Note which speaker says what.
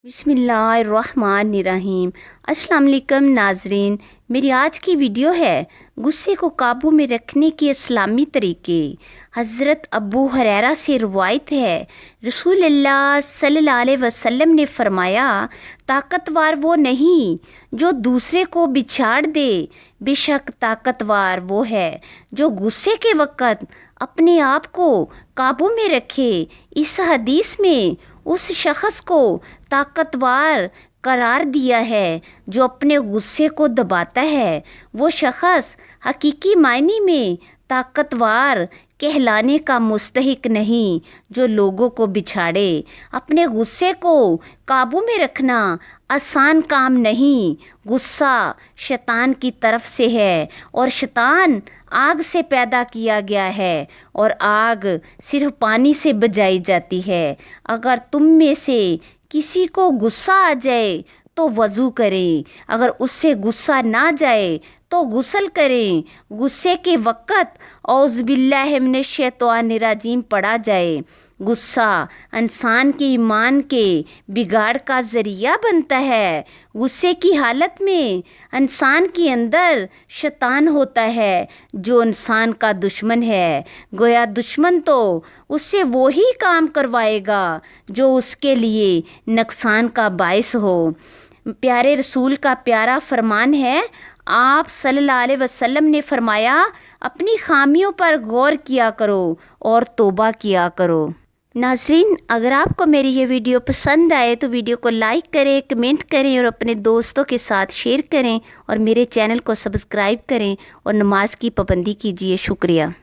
Speaker 1: बिस्मिल्लाहिर्रहमानिर्रहीम। अस्सलाम वालेकुम नाजरीन, मेरी आज की वीडियो है गुस्से को काबू में रखने के इस्लामी तरीके। हज़रत अबू हुरैरा से रवायत है, रसूलुल्लाह सल्लल्लाहु अलैहि वसल्लम ने फरमाया, ताकतवर वो नहीं जो दूसरे को बिछाड़ दे, बेशक ताकतवर वो है जो गुस्से के वक़्त अपने आप को काबू में रखे। इस हदीस में उस शख्स को ताकतवर करार दिया है जो अपने गुस्से को दबाता है। वो शख्स हकीकी मायने में ताकतवर कहलाने का मुस्तहिक नहीं जो लोगों को बिछाड़े। अपने गुस्से को काबू में रखना आसान काम नहीं। गुस्सा शैतान की तरफ से है और शैतान आग से पैदा किया गया है और आग सिर्फ पानी से बुझाई जाती है। अगर तुम में से किसी को गुस्सा आ जाए तो वज़ू करें, अगर उससे गुस्सा ना जाए तो गुस्ल करें। गुस्से के वक़्त औज़ बिल्लाहि मिनश शैतानिर रजीम पढ़ा जाए। गुस्सा इंसान के ईमान के बिगाड़ का ज़रिया बनता है। गुस्से की हालत में इंसान के अंदर शैतान होता है जो इंसान का दुश्मन है। गोया दुश्मन तो उससे वो ही काम करवाएगा जो उसके लिए नुकसान का बायस हो। प्यारे रसूल का प्यारा फरमान है, आप सल्लल्लाहु अलैहि वसल्लम ने फरमाया, अपनी खामियों पर गौर किया करो और तौबा किया करो। नाज़रीन, अगर आपको मेरी ये वीडियो पसंद आए तो वीडियो को लाइक करें, कमेंट करें और अपने दोस्तों के साथ शेयर करें और मेरे चैनल को सब्सक्राइब करें और नमाज की पाबंदी कीजिए। शुक्रिया।